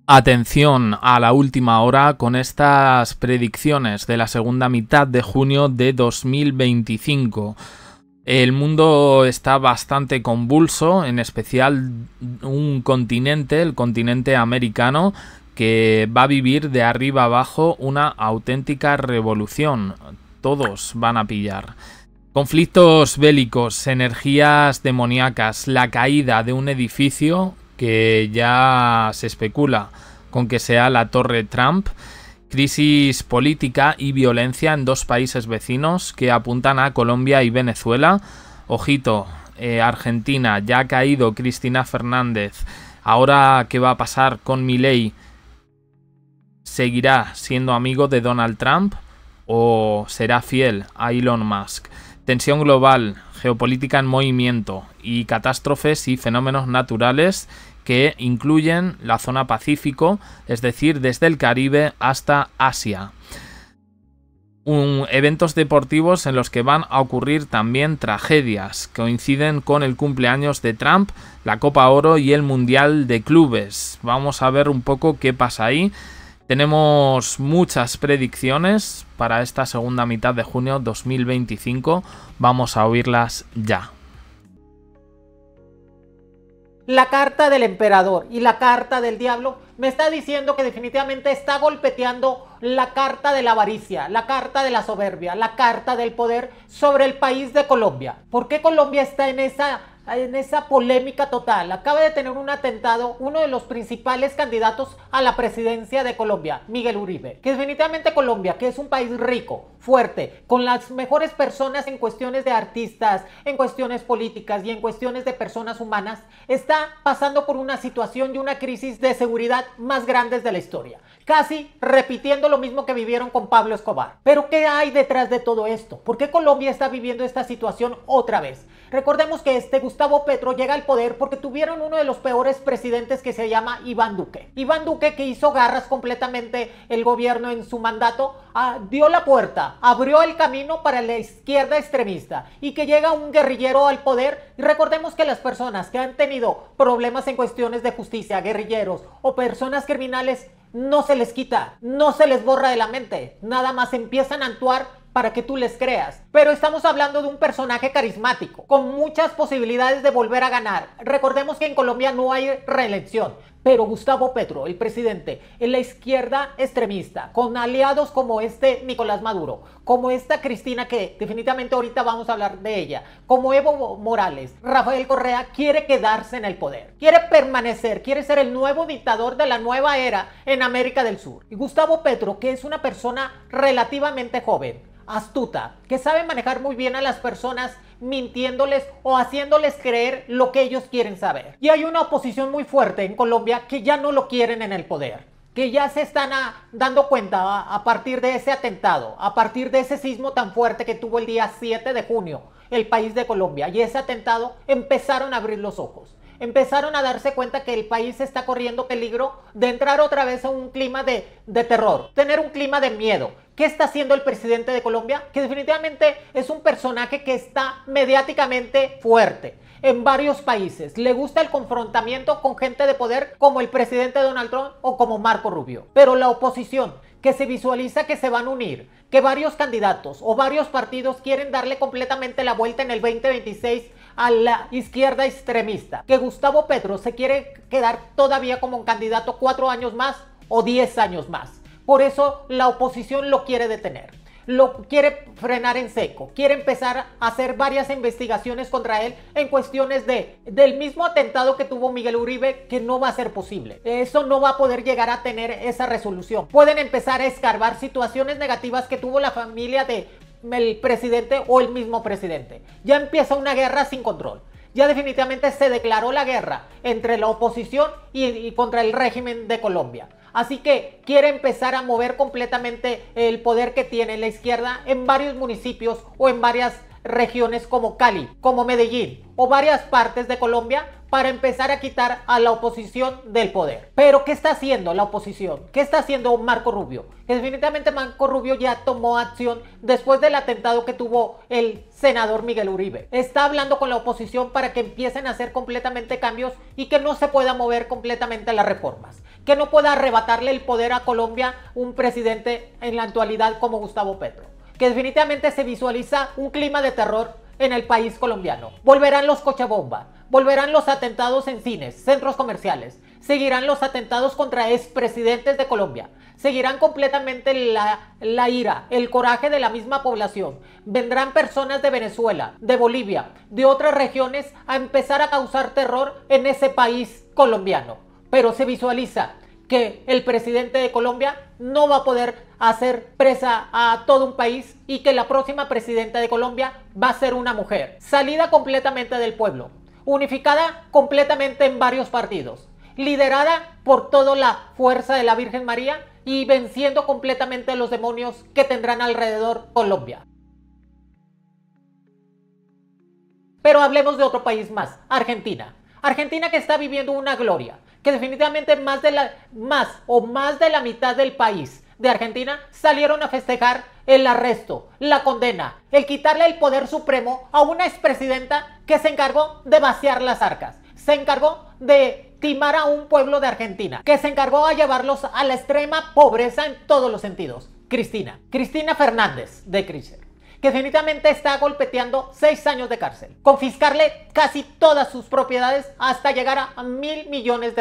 Atención a la última hora con estas predicciones de la segunda mitad de junio de 2025. El mundo está bastante convulso, en especial un continente, el continente americano, que va a vivir de arriba abajo una auténtica revolución. Todos van a pillar. Conflictos bélicos, energías demoníacas, la caída de un edificio que ya se especula con que sea la Torre Trump, crisis política y violencia en dos países vecinos que apuntan a Colombia y Venezuela. Ojito, Argentina, ya ha caído Cristina Fernández. Ahora, ¿qué va a pasar con Milei? ¿Seguirá siendo amigo de Donald Trump o será fiel a Elon Musk? Tensión global, geopolítica en movimiento y catástrofes y fenómenos naturales que incluyen la zona Pacífico, es decir, desde el Caribe hasta Asia. Eventos deportivos en los que van a ocurrir también tragedias, que coinciden con el cumpleaños de Trump, la Copa Oro y el Mundial de Clubes. Vamos a ver un poco qué pasa ahí. Tenemos muchas predicciones para esta segunda mitad de junio 2025. Vamos a oírlas ya. La carta del emperador y la carta del diablo me está diciendo que definitivamente está golpeteando la carta de la avaricia, la carta de la soberbia, la carta del poder sobre el país de Colombia. ¿Por qué Colombia está en esa polémica total? Acaba de tener un atentado uno de los principales candidatos a la presidencia de Colombia, Miguel Uribe. Que definitivamente Colombia, que es un país rico, fuerte, con las mejores personas en cuestiones de artistas, en cuestiones políticas y en cuestiones de personas humanas, está pasando por una situación y una crisis de seguridad más grandes de la historia. Casi repitiendo lo mismo que vivieron con Pablo Escobar. Pero ¿qué hay detrás de todo esto? ¿Por qué Colombia está viviendo esta situación otra vez? Recordemos que Gustavo Petro llega al poder porque tuvieron uno de los peores presidentes que se llama Iván Duque. Iván Duque, que hizo garras completamente el gobierno en su mandato, dio la puerta, abrió el camino para la izquierda extremista y que llega un guerrillero al poder. Y recordemos que las personas que han tenido problemas en cuestiones de justicia, guerrilleros o personas criminales, no se les quita, no se les borra de la mente, nada más empiezan a actuar para que tú les creas. Pero estamos hablando de un personaje carismático, con muchas posibilidades de volver a ganar. Recordemos que en Colombia no hay reelección, pero Gustavo Petro, el presidente, en la izquierda extremista, con aliados como Nicolás Maduro, como esta Cristina, que definitivamente ahorita vamos a hablar de ella, como Evo Morales, Rafael Correa, quiere quedarse en el poder, quiere permanecer, quiere ser el nuevo dictador de la nueva era en América del Sur. Y Gustavo Petro, que es una persona relativamente joven, astuta, que sabe manejar muy bien a las personas mintiéndoles o haciéndoles creer lo que ellos quieren saber. Y hay una oposición muy fuerte en Colombia que ya no lo quieren en el poder, que ya se están dando cuenta a partir de ese atentado, a partir de ese sismo tan fuerte que tuvo el día 7 de junio el país de Colombia, y ese atentado empezaron a abrir los ojos. Empezaron a darse cuenta que el país está corriendo peligro de entrar otra vez a un clima de terror, tener un clima de miedo. ¿Qué está haciendo el presidente de Colombia? Que definitivamente es un personaje que está mediáticamente fuerte en varios países. Le gusta el confrontamiento con gente de poder como el presidente Donald Trump o como Marco Rubio. Pero la oposición, que se visualiza que se van a unir, que varios candidatos o varios partidos quieren darle completamente la vuelta en el 2026 a la izquierda extremista, que Gustavo Petro se quiere quedar todavía como un candidato 4 años más o 10 años más. Por eso la oposición lo quiere detener, lo quiere frenar en seco, quiere empezar a hacer varias investigaciones contra él en cuestiones del mismo atentado que tuvo Miguel Uribe, que no va a ser posible. Eso no va a poder llegar a tener esa resolución. Pueden empezar a escarbar situaciones negativas que tuvo la familia del presidente o el mismo presidente. Ya empieza una guerra sin control. Ya definitivamente se declaró la guerra entre la oposición y contra el régimen de Colombia. Así que quiere empezar a mover completamente el poder que tiene la izquierda en varios municipios o en varias regiones como Cali, como Medellín o varias partes de Colombia para empezar a quitar a la oposición del poder. Pero ¿qué está haciendo la oposición? ¿Qué está haciendo Marco Rubio? Que definitivamente Marco Rubio ya tomó acción después del atentado que tuvo el senador Miguel Uribe. Está hablando con la oposición para que empiecen a hacer completamente cambios y que no se pueda mover completamente las reformas. Que no pueda arrebatarle el poder a Colombia un presidente en la actualidad como Gustavo Petro. Que definitivamente se visualiza un clima de terror en el país colombiano. Volverán los cochebomba, volverán los atentados en cines, centros comerciales, seguirán los atentados contra expresidentes de Colombia, seguirán completamente la ira, el coraje de la misma población. Vendrán personas de Venezuela, de Bolivia, de otras regiones a empezar a causar terror en ese país colombiano. Pero se visualiza que el presidente de Colombia no va a poder hacer presa a todo un país y que la próxima presidenta de Colombia va a ser una mujer, salida completamente del pueblo, unificada completamente en varios partidos, liderada por toda la fuerza de la Virgen María y venciendo completamente los demonios que tendrán alrededor Colombia. Pero hablemos de otro país más, Argentina. Argentina, que está viviendo una gloria, que definitivamente más de la mitad del país de Argentina salieron a festejar el arresto, la condena, el quitarle el poder supremo a una expresidenta que se encargó de vaciar las arcas, se encargó de timar a un pueblo de Argentina, que se encargó a llevarlos a la extrema pobreza en todos los sentidos. Cristina Fernández de Kirchner, que definitivamente está golpeteando 6 años de cárcel, confiscarle casi todas sus propiedades hasta llegar a $1.000 millones,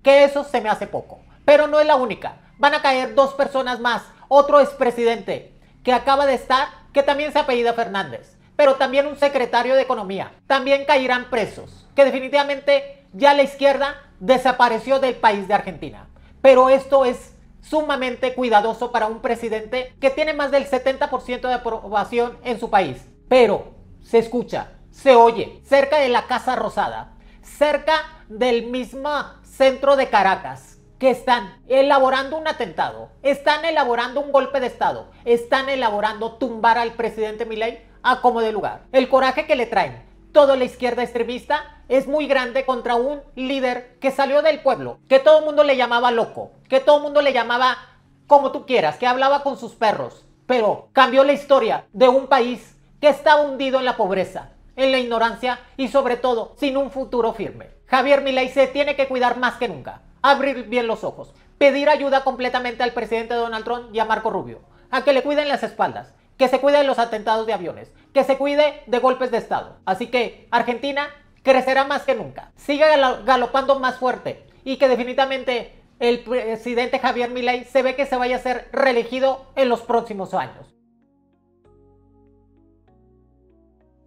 que eso se me hace poco. Pero no es la única, van a caer 2 personas más, otro expresidente que acaba de estar, que también se apellida Fernández, pero también un secretario de Economía, también caerán presos, que definitivamente ya la izquierda desapareció del país de Argentina. Pero esto es sumamente cuidadoso para un presidente que tiene más del 70% de aprobación en su país. Pero se escucha, se oye, cerca de la Casa Rosada, cerca del mismo centro de Caracas, que están elaborando un atentado, están elaborando un golpe de estado, están elaborando tumbar al presidente Milei a como de lugar. El coraje que le traen toda la izquierda extremista es muy grande contra un líder que salió del pueblo, que todo el mundo le llamaba loco, que todo el mundo le llamaba como tú quieras, que hablaba con sus perros, pero cambió la historia de un país que estaba hundido en la pobreza, en la ignorancia y sobre todo sin un futuro firme. Javier Milei se tiene que cuidar más que nunca, abrir bien los ojos, pedir ayuda completamente al presidente Donald Trump y a Marco Rubio, a que le cuiden las espaldas, que se cuide de los atentados de aviones, que se cuide de golpes de estado. Así que Argentina crecerá más que nunca, sigue galopando más fuerte y que definitivamente el presidente Javier Milei se ve que se vaya a ser reelegido en los próximos años.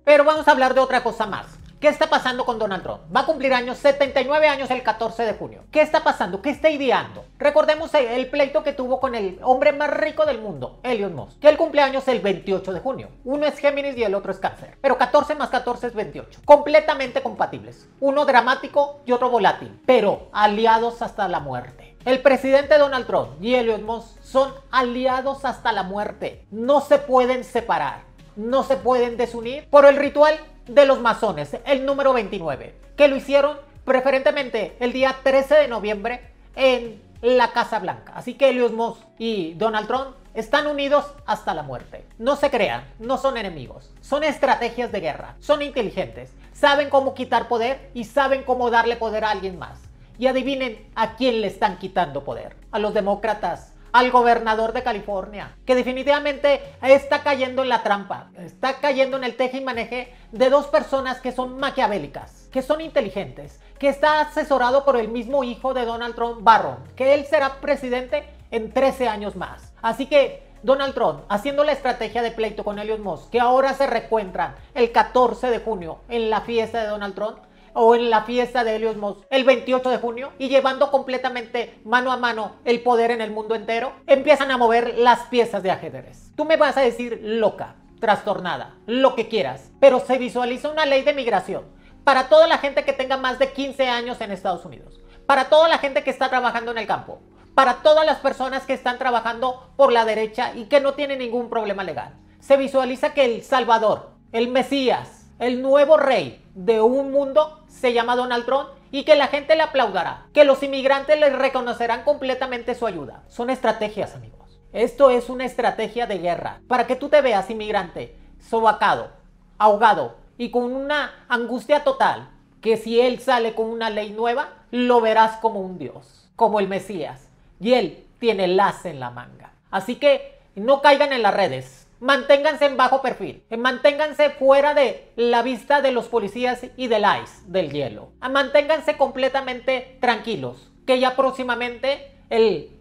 Pero vamos a hablar de otra cosa más. ¿Qué está pasando con Donald Trump? Va a cumplir años, 79 años el 14 de junio. ¿Qué está pasando? ¿Qué está ideando? Recordemos el pleito que tuvo con el hombre más rico del mundo, Elon Musk, que él cumple años el 28 de junio. Uno es Géminis y el otro es Cáncer. Pero 14 más 14 es 28. Completamente compatibles. Uno dramático y otro volátil, pero aliados hasta la muerte. El presidente Donald Trump y Elon Musk son aliados hasta la muerte. No se pueden separar, no se pueden desunir por el ritual de los masones, el número 29, que lo hicieron preferentemente el día 13 de noviembre en la Casa Blanca. Así que Elon Musk y Donald Trump están unidos hasta la muerte. No se crean, no son enemigos, son estrategias de guerra, son inteligentes, saben cómo quitar poder y saben cómo darle poder a alguien más. Y adivinen a quién le están quitando poder. A los demócratas, al gobernador de California, que definitivamente está cayendo en la trampa, está cayendo en el teje y maneje de 2 personas que son maquiavélicas, que son inteligentes, que está asesorado por el mismo hijo de Donald Trump, Barron, que él será presidente en 13 años más. Así que Donald Trump, haciendo la estrategia de pleito con Elon Musk, que ahora se reencuentran el 14 de junio en la fiesta de Donald Trump, o en la fiesta de Elon Musk el 28 de junio y llevando completamente mano a mano el poder en el mundo entero, empiezan a mover las piezas de ajedrez. Tú me vas a decir loca, trastornada, lo que quieras, pero se visualiza una ley de migración para toda la gente que tenga más de 15 años en Estados Unidos, para toda la gente que está trabajando en el campo, para todas las personas que están trabajando por la derecha y que no tienen ningún problema legal. Se visualiza que El Salvador, el Mesías, el nuevo rey de un mundo se llama Donald Trump y que la gente le aplaudará, que los inmigrantes le reconocerán completamente su ayuda. Son estrategias, amigos. Esto es una estrategia de guerra para que tú te veas inmigrante, sobacado, ahogado y con una angustia total, que si él sale con una ley nueva, lo verás como un dios, como el Mesías. Y él tiene el as en la manga. Así que no caigan en las redes. Manténganse en bajo perfil. Manténganse fuera de la vista de los policías y del ICE, del hielo. Manténganse completamente tranquilos. Que ya próximamente el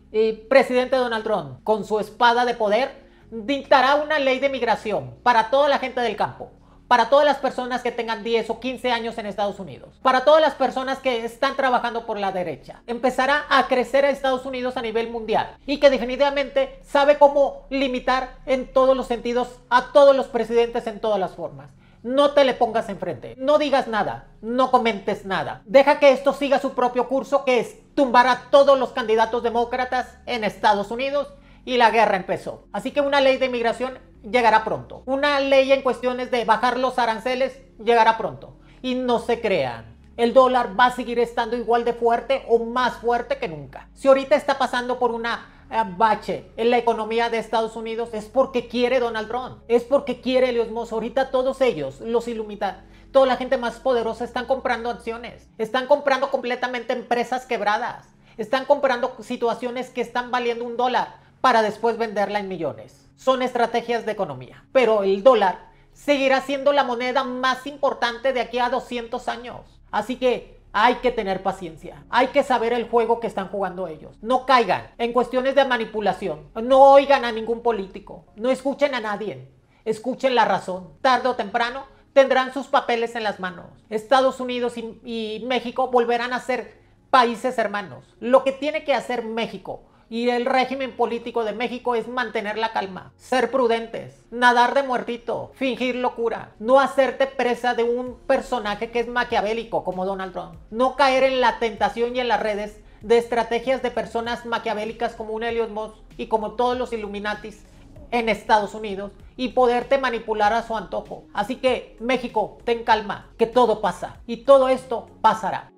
presidente Donald Trump, con su espada de poder, dictará una ley de migración para toda la gente del campo. Para todas las personas que tengan 10 o 15 años en Estados Unidos. Para todas las personas que están trabajando por la derecha. Empezará a crecer a Estados Unidos a nivel mundial. Y que definitivamente sabe cómo limitar en todos los sentidos a todos los presidentes en todas las formas. No te le pongas enfrente. No digas nada. No comentes nada. Deja que esto siga su propio curso, que es tumbar a todos los candidatos demócratas en Estados Unidos. Y la guerra empezó. Así que una ley de inmigración llegará pronto. Una ley en cuestiones de bajar los aranceles llegará pronto. Y no se crean, el dólar va a seguir estando igual de fuerte o más fuerte que nunca. Si ahorita está pasando por una bache en la economía de Estados Unidos, es porque quiere Donald Trump. Es porque quiere Elon Musk. Ahorita todos ellos, los Illuminati, toda la gente más poderosa están comprando acciones. Están comprando completamente empresas quebradas. Están comprando situaciones que están valiendo $1 para después venderla en millones. Son estrategias de economía. Pero el dólar seguirá siendo la moneda más importante de aquí a 200 años. Así que hay que tener paciencia. Hay que saber el juego que están jugando ellos. No caigan en cuestiones de manipulación. No oigan a ningún político. No escuchen a nadie. Escuchen la razón. Tarde o temprano tendrán sus papeles en las manos. Estados Unidos y México volverán a ser países hermanos. Lo que tiene que hacer México y el régimen político de México es mantener la calma, ser prudentes, nadar de muertito, fingir locura, no hacerte presa de un personaje que es maquiavélico como Donald Trump, no caer en la tentación y en las redes de estrategias de personas maquiavélicas como un Elon Musk y como todos los Illuminatis en Estados Unidos y poderte manipular a su antojo. Así que México, ten calma, que todo pasa y todo esto pasará.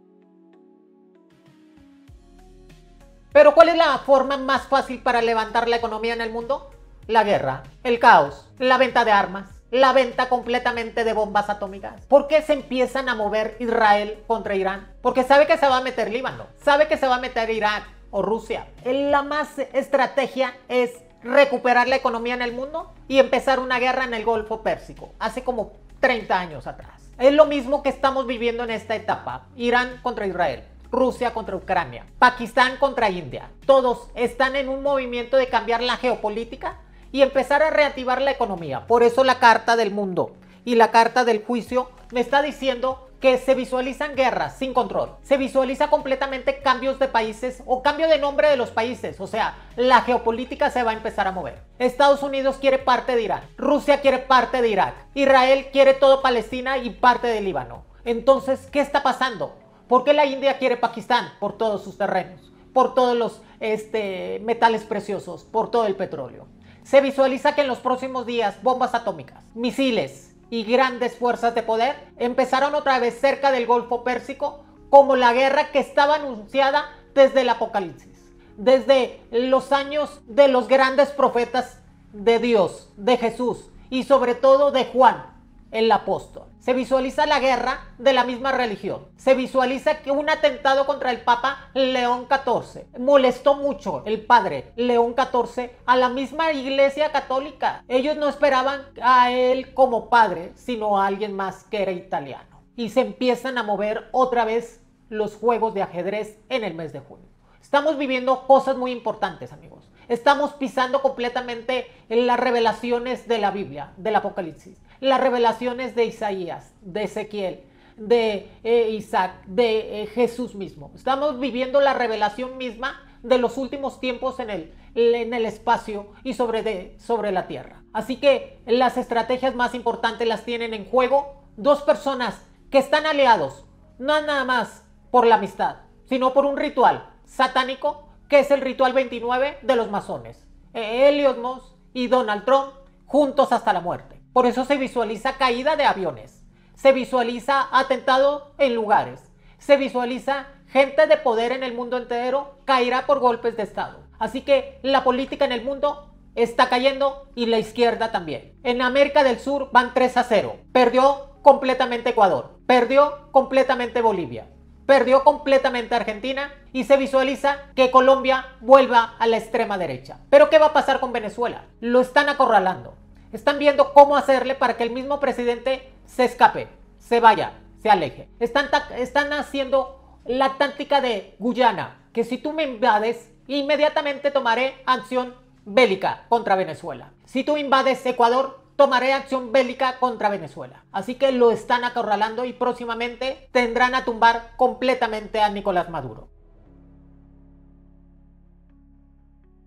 Pero ¿cuál es la forma más fácil para levantar la economía en el mundo? La guerra, el caos, la venta de armas, la venta completamente de bombas atómicas. ¿Por qué se empiezan a mover Israel contra Irán? Porque sabe que se va a meter Líbano, sabe que se va a meter Irak o Rusia. La más estrategia es recuperar la economía en el mundo y empezar una guerra en el Golfo Pérsico, hace como 30 años atrás. Es lo mismo que estamos viviendo en esta etapa, Irán contra Israel. Rusia contra Ucrania, Pakistán contra India. Todos están en un movimiento de cambiar la geopolítica y empezar a reactivar la economía. Por eso la carta del mundo y la carta del juicio me está diciendo que se visualizan guerras sin control. Se visualiza completamente cambios de países o cambio de nombre de los países. O sea, la geopolítica se va a empezar a mover. Estados Unidos quiere parte de Irán. Rusia quiere parte de Irak. Israel quiere todo Palestina y parte de Líbano. Entonces, ¿qué está pasando? ¿Por qué la India quiere Pakistán? Por todos sus terrenos, por todos los metales preciosos, por todo el petróleo. Se visualiza que en los próximos días bombas atómicas, misiles y grandes fuerzas de poder empezaron otra vez cerca del Golfo Pérsico como la guerra que estaba anunciada desde el Apocalipsis, desde los años de los grandes profetas de Dios, de Jesús y sobre todo de Juan, el apóstol. Se visualiza la guerra de la misma religión. Se visualiza que un atentado contra el Papa León XIV molestó mucho el padre León XIV a la misma Iglesia Católica. Ellos no esperaban a él como padre, sino a alguien más que era italiano. Y se empiezan a mover otra vez los juegos de ajedrez en el mes de junio. Estamos viviendo cosas muy importantes, amigos. Estamos pisando completamente en las revelaciones de la Biblia, del Apocalipsis. Las revelaciones de Isaías, de Ezequiel, de Isaac, de Jesús mismo. Estamos viviendo la revelación misma de los últimos tiempos en el espacio y sobre la tierra. Así que las estrategias más importantes las tienen en juego dos personas que están aliados, no nada más por la amistad, sino por un ritual satánico que es el ritual 29 de los masones. Elon Musk y Donald Trump juntos hasta la muerte. Por eso se visualiza caída de aviones, se visualiza atentado en lugares, se visualiza gente de poder en el mundo entero caerá por golpes de estado. Así que la política en el mundo está cayendo y la izquierda también. En América del Sur van 3-0. Perdió completamente Ecuador, perdió completamente Bolivia, perdió completamente Argentina y se visualiza que Colombia vuelva a la extrema derecha. Pero ¿qué va a pasar con Venezuela? Lo están acorralando. Están viendo cómo hacerle para que el mismo presidente se escape, se vaya, se aleje. Están haciendo la táctica de Guyana, que si tú me invades, inmediatamente tomaré acción bélica contra Venezuela. Si tú invades Ecuador, tomaré acción bélica contra Venezuela. Así que lo están acorralando y próximamente tendrán a tumbar completamente a Nicolás Maduro.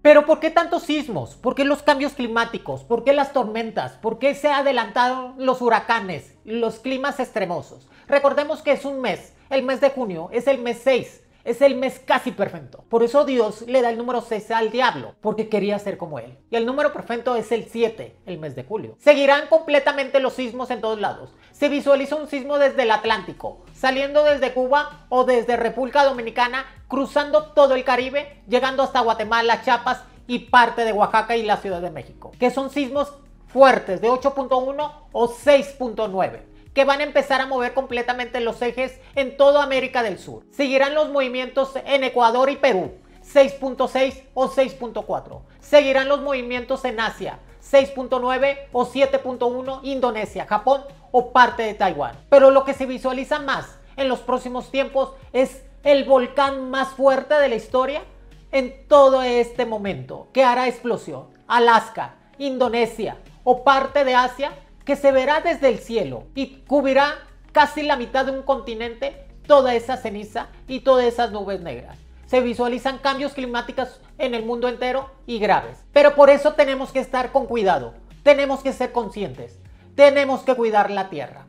Pero ¿por qué tantos sismos? ¿Por qué los cambios climáticos? ¿Por qué las tormentas? ¿Por qué se adelantaron los huracanes, los climas extremosos? Recordemos que es un mes, el mes de junio, es el mes 6. Es el mes casi perfecto. Por eso Dios le da el número 6 al diablo, porque quería ser como él. Y el número perfecto es el 7, el mes de julio. Seguirán completamente los sismos en todos lados. Se visualiza un sismo desde el Atlántico, saliendo desde Cuba o desde República Dominicana, cruzando todo el Caribe, llegando hasta Guatemala, Chiapas y parte de Oaxaca y la Ciudad de México. Que son sismos fuertes de 8.1 o 6.9. que van a empezar a mover completamente los ejes en toda América del Sur. Seguirán los movimientos en Ecuador y Perú, 6.6 o 6.4. Seguirán los movimientos en Asia, 6.9 o 7.1, Indonesia, Japón o parte de Taiwán. Pero lo que se visualiza más en los próximos tiempos es el volcán más fuerte de la historia en todo este momento, que hará explosión. Alaska, Indonesia o parte de Asia, que se verá desde el cielo y cubrirá casi la mitad de un continente, toda esa ceniza y todas esas nubes negras. Se visualizan cambios climáticos en el mundo entero y graves. Pero por eso tenemos que estar con cuidado, tenemos que ser conscientes, tenemos que cuidar la tierra.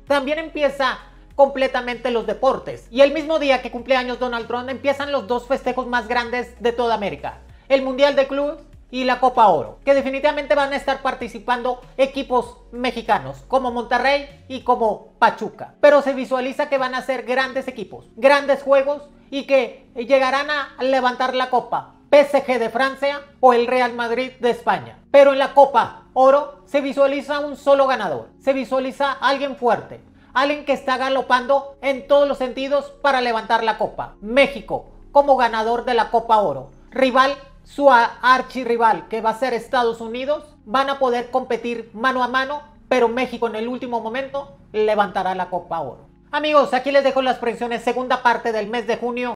También empieza completamente los deportes. Y el mismo día que cumple años Donald Trump empiezan los dos festejos más grandes de toda América. El Mundial de Clubes y la Copa Oro, que definitivamente van a estar participando equipos mexicanos como Monterrey y como Pachuca. Pero se visualiza que van a ser grandes equipos, grandes juegos y que llegarán a levantar la copa. PSG de Francia o el Real Madrid de España. Pero en la Copa Oro se visualiza un solo ganador. Se visualiza alguien fuerte, alguien que está galopando en todos los sentidos para levantar la copa. México como ganador de la Copa Oro. Rival, su archirrival, que va a ser Estados Unidos, van a poder competir mano a mano, pero México en el último momento levantará la Copa Oro. Amigos, aquí les dejo las predicciones segunda parte del mes de junio.